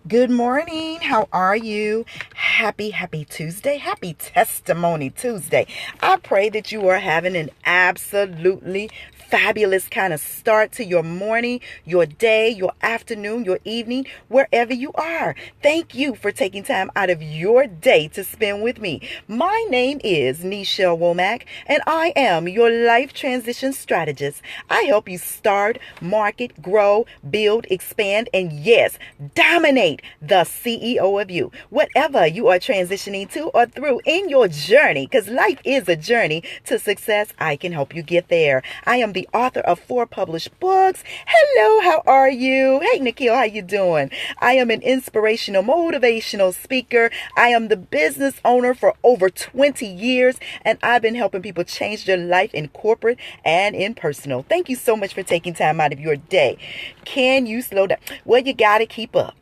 Good morning. How are you? Happy Tuesday. Happy Testimony Tuesday. I pray that you are having an absolutely fabulous kind of start to your morning, your day, your afternoon, your evening, wherever you are. Thank you for taking time out of your day to spend with me. My name is Nichelle Womack, and I am your life transition strategist. I help you start, market, grow, build, expand, and yes, dominate the CEO of you. Whatever you are transitioning to or through in your journey, because life is a journey to success, I can help you get there. I am the author of 4 published books. Hello, how are you? Hey, Nikhil, how you doing? I am an inspirational, motivational speaker. I am the business owner for over 20 years, and I've been helping people change their life in corporate and in personal. Thank you so much for taking time out of your day. Can you slow down? Well, you got to keep up.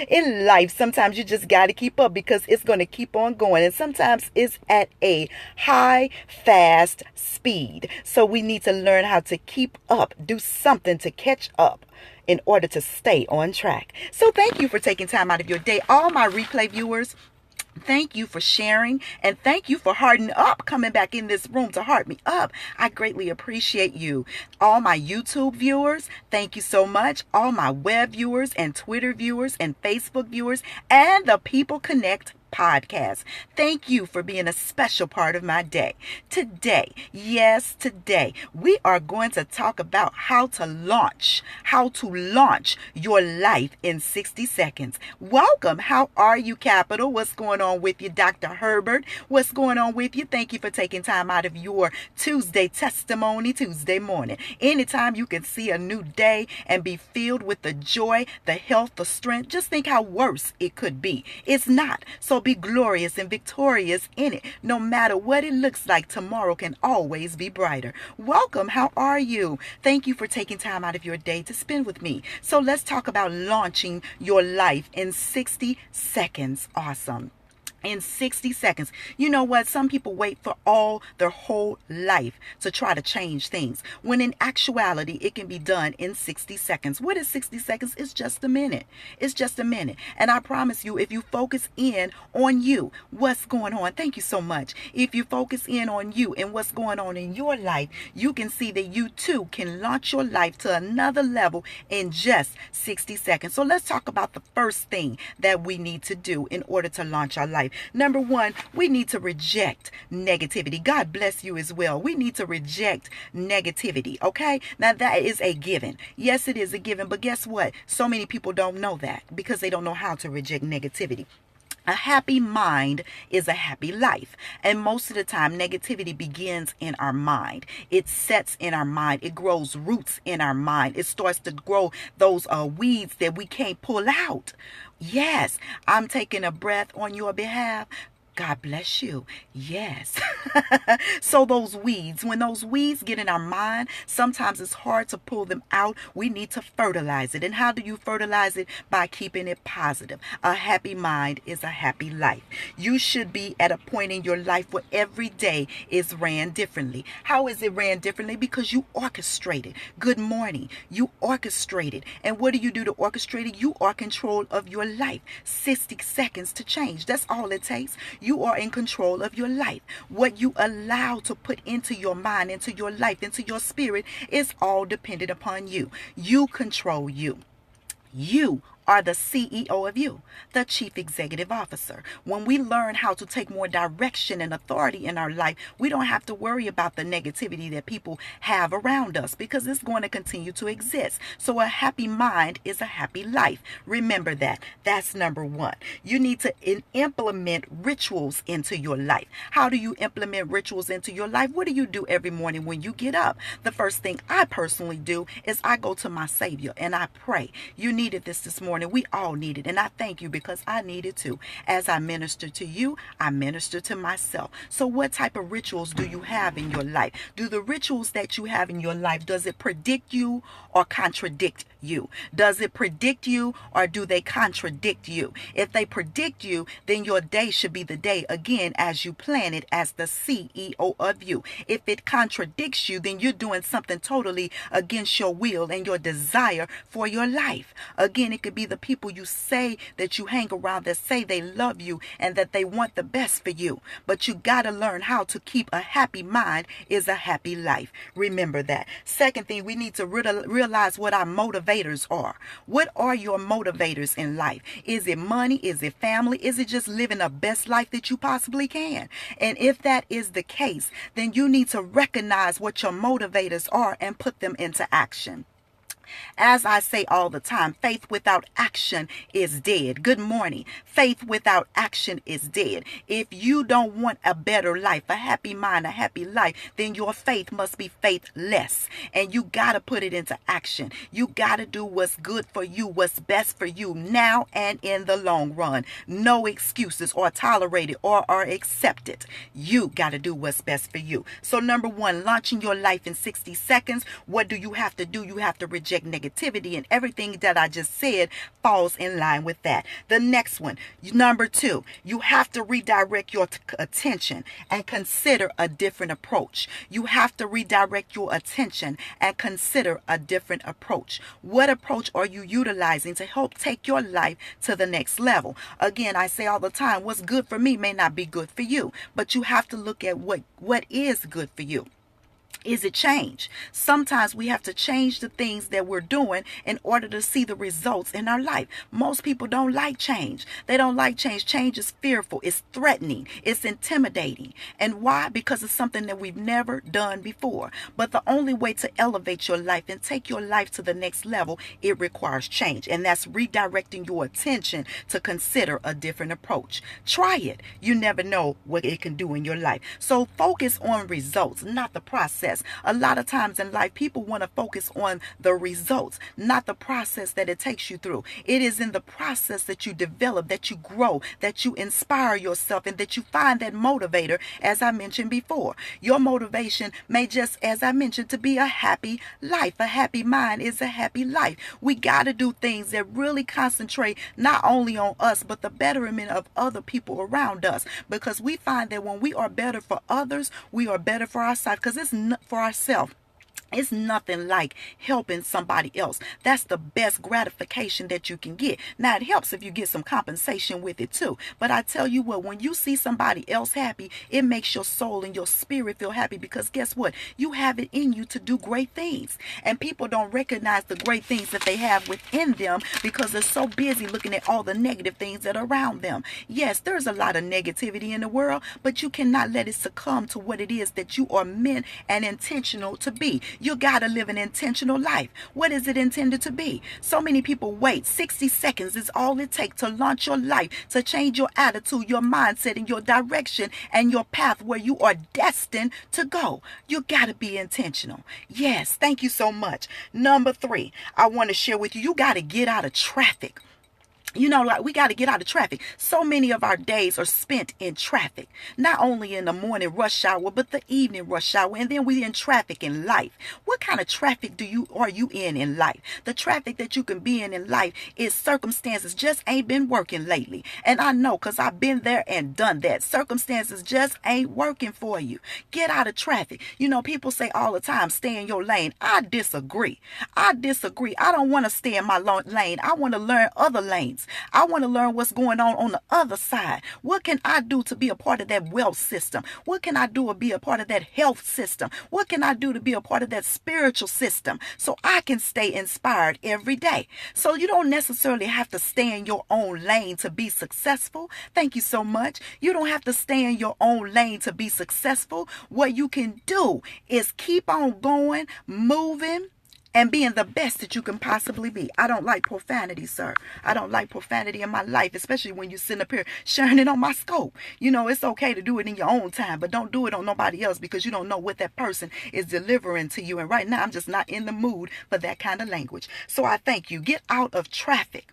In life, sometimes you just got to keep up because it's going to keep on going. And sometimes it's at a high, fast speed. So we need to learn how to keep up, do something to catch up in order to stay on track. So thank you for taking time out of your day. All my replay viewers, thank you for sharing, and thank you for hardening up, coming back in this room to heart me up. I greatly appreciate you. All my YouTube viewers, thank you so much. All my web viewers and Twitter viewers and Facebook viewers and the People Connect podcast. Thank you for being a special part of my day. Today, yes, today, we are going to talk about how to launch your life in 60 seconds. Welcome. How are you, Capital? What's going on with you, Dr. Herbert? What's going on with you? Thank you for taking time out of your Tuesday testimony, Tuesday morning. Anytime you can see a new day and be filled with the joy, the health, the strength, just think how worse it could be. It's not. So be glorious and victorious in it. No matter what it looks like, tomorrow can always be brighter. Welcome. How are you? Thank you for taking time out of your day to spend with me. So let's talk about launching your life in 60 seconds. Awesome. In 60 seconds. You know what? Some people wait for all their whole life to try to change things, when in actuality, it can be done in 60 seconds. What is 60 seconds? It's just a minute. It's just a minute. And I promise you, if you focus in on you, what's going on, thank you so much. If you focus in on you and what's going on in your life, you can see that you too can launch your life to another level in just 60 seconds. So let's talk about the first thing that we need to do in order to launch our life. Number one, we need to reject negativity. God bless you as well. We need to reject negativity. Okay. Now that is a given. Yes, it is a given. But guess what? So many people don't know that because they don't know how to reject negativity. A happy mind is a happy life. And most of the time, negativity begins in our mind. It sets in our mind. It grows roots in our mind. It starts to grow those weeds that we can't pull out. Yes, I'm taking a breath on your behalf. God bless you. Yes. So those weeds, when those weeds get in our mind, sometimes it's hard to pull them out. We need to fertilize it. And how do you fertilize it? By keeping it positive. A happy mind is a happy life. You should be at a point in your life where every day is ran differently. How is it ran differently? Because you orchestrated. Good morning. You orchestrated. And what do you do to orchestrate it? You are control of your life. 60 seconds to change. That's all it takes. You are in control of your life. What you allow to put into your mind, into your life, into your spirit is all dependent upon you. You control you. You are the CEO of you, the Chief Executive Officer. When we learn how to take more direction and authority in our life, we don't have to worry about the negativity that people have around us because it's going to continue to exist. So a happy mind is a happy life. Remember that. That's number one. You need to implement rituals into your life. How do you implement rituals into your life? What do you do every morning when you get up? The first thing I personally do is I go to my Savior and I pray. You needed this morning. We all need it. And I thank you because I need it too. As I minister to you, I minister to myself. So what type of rituals do you have in your life? Do the rituals that you have in your life, does it predict you or contradict you? Does it predict you or do they contradict you? If they predict you, then your day should be the day again as you plan it as the CEO of you. If it contradicts you, then you're doing something totally against your will and your desire for your life. Again, it could be be the people you say that you hang around that say they love you and that they want the best for you. But you got to learn how to keep a happy mind is a happy life. Remember that. Second thing, we need to realize what our motivators are. What are your motivators in life? Is it money? Is it family? Is it just living the best life that you possibly can? And if that is the case, then you need to recognize what your motivators are and put them into action. As I say all the time, faith without action is dead. Good morning. Faith without action is dead. If you don't want a better life, a happy mind, a happy life, then your faith must be faithless. And you got to put it into action. You got to do what's good for you, what's best for you now and in the long run. No excuses are tolerated or are accepted. You got to do what's best for you. So number one, launching your life in 60 seconds. What do you have to do? You have to reject negativity, and everything that I just said falls in line with that. The next one, number two, you have to redirect your attention and consider a different approach. You have to redirect your attention and consider a different approach. What approach are you utilizing to help take your life to the next level? Again, I say all the time, what's good for me may not be good for you, but you have to look at what is good for you. Is it change? Sometimes we have to change the things that we're doing in order to see the results in our life. Most people don't like change. They don't like change. Change is fearful. It's threatening. It's intimidating. And why? Because it's something that we've never done before. But the only way to elevate your life and take your life to the next level, it requires change. And that's redirecting your attention to consider a different approach. Try it. You never know what it can do in your life. So focus on results, not the process. A lot of times in life, people want to focus on the results, not the process that it takes you through. It is in the process that you develop, that you grow, that you inspire yourself, and that you find that motivator, as I mentioned before. Your motivation may just, as I mentioned, to be a happy life. A happy mind is a happy life. We got to do things that really concentrate not only on us, but the betterment of other people around us. Because we find that when we are better for others, we are better for ourselves. Because it's not for ourselves. It's nothing like helping somebody else. That's the best gratification that you can get. Now, it helps if you get some compensation with it too. But I tell you what, when you see somebody else happy, it makes your soul and your spirit feel happy, because guess what? You have it in you to do great things. And people don't recognize the great things that they have within them because they're so busy looking at all the negative things that are around them. Yes, there's a lot of negativity in the world, but you cannot let it succumb to what it is that you are meant and intentional to be. You got to live an intentional life. What is it intended to be? So many people wait. 60 seconds is all it takes to launch your life, to change your attitude, your mindset, and your direction and your path where you are destined to go. You got to be intentional. Yes, thank you so much. Number three, I want to share with you, you got to get out of traffic. You know, like we got to get out of traffic. So many of our days are spent in traffic, not only in the morning rush hour, but the evening rush hour. And then we in traffic in life. What kind of traffic are you in life? The traffic that you can be in life is circumstances just ain't been working lately. And I know, because I've been there and done that. Circumstances just ain't working for you. Get out of traffic. You know, people say all the time, stay in your lane. I disagree. I don't want to stay in my lane. I want to learn other lanes. I want to learn what's going on the other side. What can I do to be a part of that wealth system? What can I do to be a part of that health system? What can I do to be a part of that spiritual system so I can stay inspired every day? So you don't necessarily have to stay in your own lane to be successful. Thank you so much. You don't have to stay in your own lane to be successful. What you can do is keep on going, moving, and being the best that you can possibly be. I don't like profanity, sir. I don't like profanity in my life, especially when you're sitting up here sharing it on my scope. You know, it's okay to do it in your own time, but don't do it on nobody else, because you don't know what that person is delivering to you. And right now, I'm just not in the mood for that kind of language. So I thank you. Get out of traffic.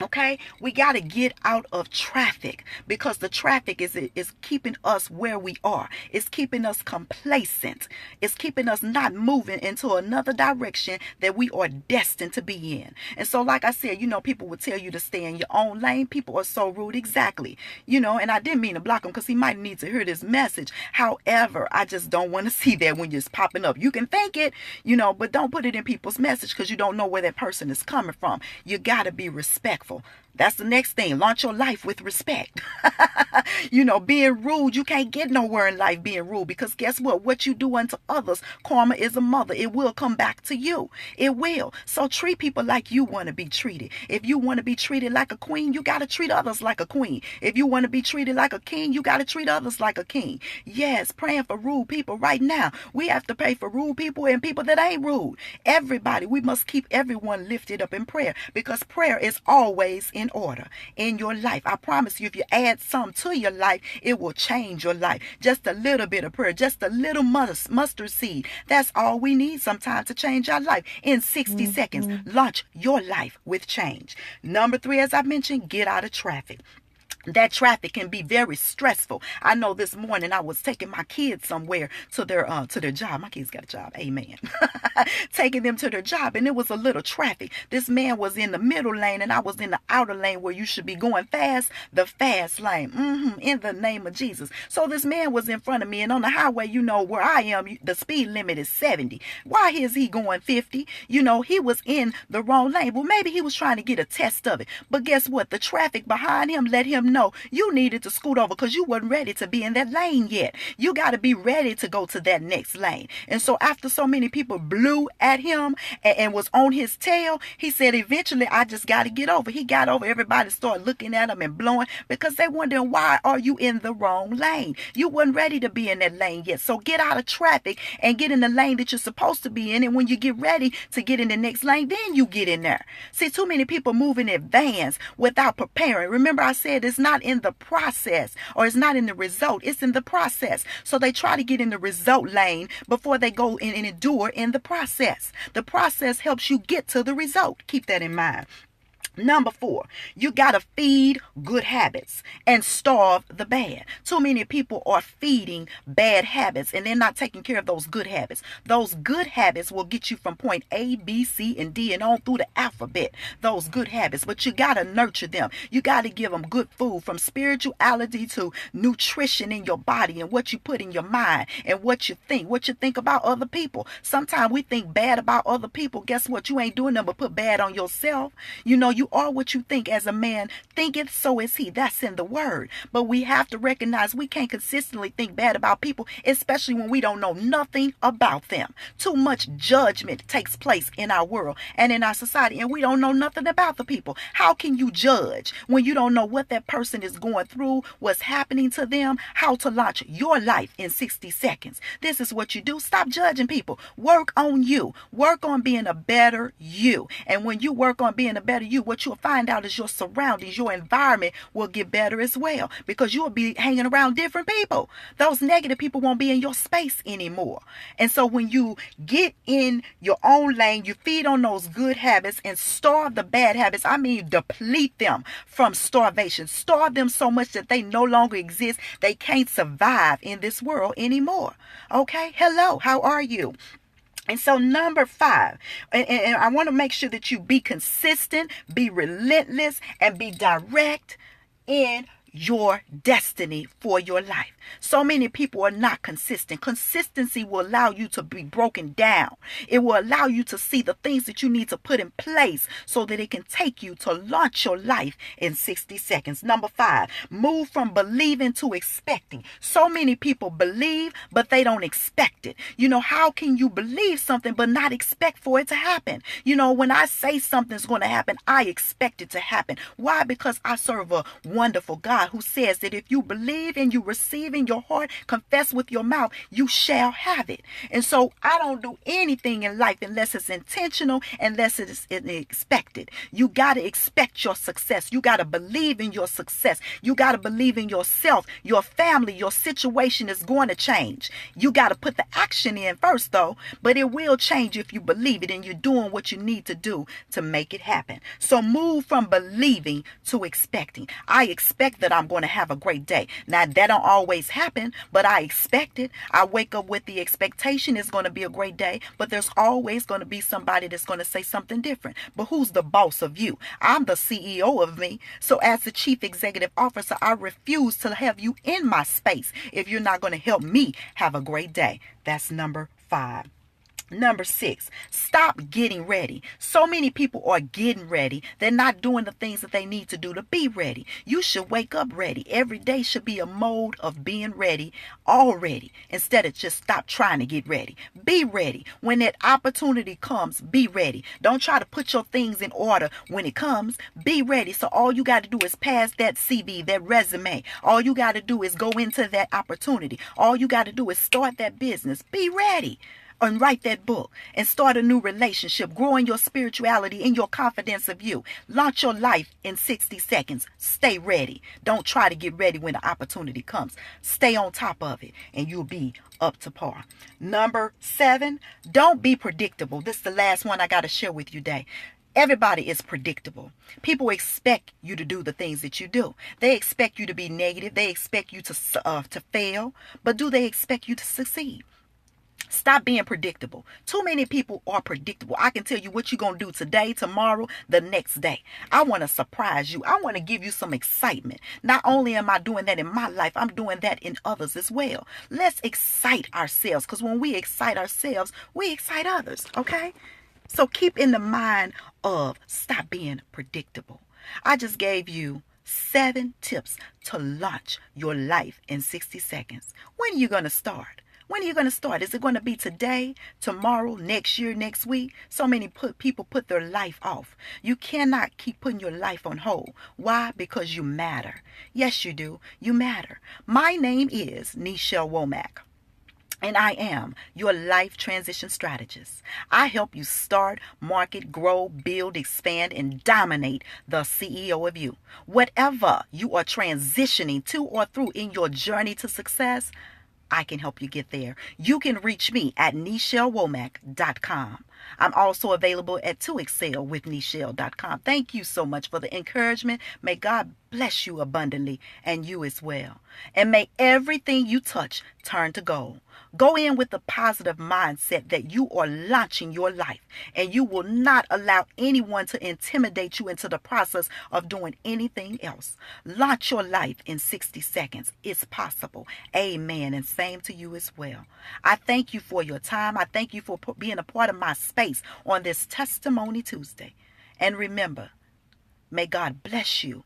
Okay, we got to get out of traffic, because the traffic is keeping us where we are. It's keeping us complacent. It's keeping us not moving into another direction that we are destined to be in. And so, like I said, people would tell you to stay in your own lane. People are so rude. Exactly. And I didn't mean to block him, because he might need to hear this message. However, I just don't want to see that when it's popping up. You can think it, but don't put it in people's message, because you don't know where that person is coming from. You got to be respectful. That's the next thing. Launch your life with respect. Being rude, you can't get nowhere in life being rude, because guess what? What you do unto others, karma is a mother. It will come back to you. It will. So treat people like you want to be treated. If you want to be treated like a queen, you got to treat others like a queen. If you want to be treated like a king, you got to treat others like a king. Yes, praying for rude people right now. We have to pray for rude people and people that ain't rude. Everybody, we must keep everyone lifted up in prayer, because prayer is always in order in your life. I promise you, if you add some to your life, it will change your life. Just a little bit of prayer, just a little mustard seed. That's all we need sometimes to change our life. In 60 seconds, launch your life with change. Number 3, as I mentioned, get out of traffic. That traffic can be very stressful. I know this morning I was taking my kids somewhere to their job. My kids got a job. Amen. Taking them to their job, and it was a little traffic. This man was in the middle lane and I was in the outer lane where you should be going fast, the fast lane. In the name of Jesus. So this man was in front of me, and on the highway, where I am, the speed limit is 70. Why is he going 50? He was in the wrong lane. Well, maybe he was trying to get a test of it. But guess what? The traffic behind him let him know you needed to scoot over, because you weren't ready to be in that lane yet. You got to be ready to go to that next lane. And so after so many people blew at him and was on his tail, he said, eventually I just got to get over. He got over. Everybody started looking at him and blowing, because they wondering, why are you in the wrong lane? You weren't ready to be in that lane yet. So get out of traffic and get in the lane that you're supposed to be in. And when you get ready to get in the next lane, then you get in there. See, too many people move in advance without preparing. Remember, I said it's not in the process, or it's not in the result. It's in the process. So they try to get in the result lane before they go in and endure in the process. The process helps you get to the result. Keep that in mind. Number 4, you got to feed good habits and starve the bad. Too many people are feeding bad habits, and they're not taking care of those good habits. Those good habits will get you from point A, B, C, and D, and on through the alphabet. Those good habits, but you got to nurture them. You got to give them good food, from spirituality to nutrition in your body, and what you put in your mind, and what you think about other people. Sometimes we think bad about other people. Guess what? You ain't doing nothing but put bad on yourself. You are what you think. As a man thinketh, so is he. That's in the word. But we have to recognize we can't consistently think bad about people, especially when we don't know nothing about them. Too much judgment takes place in our world and in our society, and we don't know nothing about the people. How can you judge when you don't know what that person is going through, what's happening to them, how to launch your life in 60 seconds? This is what you do. Stop judging people. Work on you. Work on being a better you. And when you work on being a better you, what you'll find out is your surroundings, your environment will get better as well, because you'll be hanging around different people. Those negative people won't be in your space anymore. And so when you get in your own lane, you feed on those good habits and starve the bad habits. I mean, deplete them from starvation. Starve them so much that they no longer exist. They can't survive in this world anymore. Okay? Hello, how are you? And so number 5, and I want to make sure that you be consistent, be relentless, and be direct in your destiny for your life. So many people are not consistent. Consistency will allow you to be broken down. It will allow you to see the things that you need to put in place so that it can take you to launch your life in 60 seconds. Number 5, move from believing to expecting. So many people believe, but they don't expect it. How can you believe something but not expect for it to happen? When I say something's going to happen, I expect it to happen. Why? Because I serve a wonderful God God, who says that if you believe and you receive in your heart, confess with your mouth, you shall have it. And so I don't do anything in life unless it's intentional, unless it is expected. You got to expect your success. You got to believe in your success. You got to believe in yourself, your family, your situation is going to change. You got to put the action in first, though, but it will change if you believe it and you're doing what you need to do to make it happen. So move from believing to expecting. I expect that I'm going to have a great day. Now, that don't always happen, but I expect it. I wake up with the expectation it's going to be a great day, but there's always going to be somebody that's going to say something different. But who's the boss of you? I'm the CEO of me. So as the chief executive officer, I refuse to have you in my space if you're not going to help me have a great day. That's number 5. Number 6, stop getting ready. So many people are getting ready. They're not doing the things that they need to do to be ready. You should wake up ready. Every day should be a mode of being ready already, instead of just stop trying to get ready. Be ready. When that opportunity comes, be ready. Don't try to put your things in order when it comes. Be ready. So all you got to do is pass that CV, that resume. All you got to do is go into that opportunity. All you got to do is start that business. Be ready. And write that book and start a new relationship, growing your spirituality and your confidence of you. Launch your life in 60 seconds. Stay ready. Don't try to get ready when the opportunity comes. Stay on top of it and you'll be up to par. Number 7, don't be predictable. This is the last one I got to share with you today. Everybody is predictable. People expect you to do the things that you do. They expect you to be negative. They expect you to fail. But do they expect you to succeed? Stop being predictable. Too many people are predictable. I can tell you what you're going to do today, tomorrow, the next day. I want to surprise you. I want to give you some excitement. Not only am I doing that in my life, I'm doing that in others as well. Let's excite ourselves, because when we excite ourselves, we excite others, okay? So keep in the mind of stop being predictable. I just gave you 7 tips to launch your life in 60 seconds. When are you going to start? When are you going to start? Is it going to be today, tomorrow, next year, next week? So many people put their life off. You cannot keep putting your life on hold. Why? Because you matter. Yes, you do. You matter. My name is Nichelle Womack, and I am your life transition strategist. I help you start, market, grow, build, expand, and dominate the CEO of you. Whatever you are transitioning to or through in your journey to success, I can help you get there. You can reach me at NichelleWomack.com. I'm also available at 2excelwithnichelle.com. Thank you so much for the encouragement. May God bless you abundantly, and you as well. And may everything you touch turn to gold. Go in with the positive mindset that you are launching your life, and you will not allow anyone to intimidate you into the process of doing anything else. Launch your life in 60 seconds. It's possible. Amen. And same to you as well. I thank you for your time. I thank you for being a part of my space on this Testimony Tuesday. And remember, may God bless you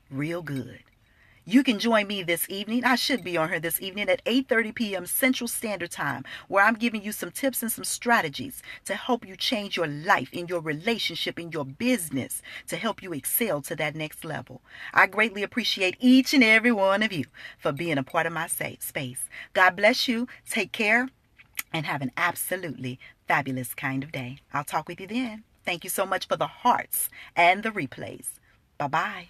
real good. You can join me this evening. I should be on here this evening at 8:30 p.m. Central Standard Time, where I'm giving you some tips and some strategies to help you change your life, in your relationship, in your business, to help you excel to that next level. I greatly appreciate each and every one of you for being a part of my space. God bless you. Take care and have an absolutely fabulous kind of day. I'll talk with you then. Thank you so much for the hearts and the replays. Bye-bye.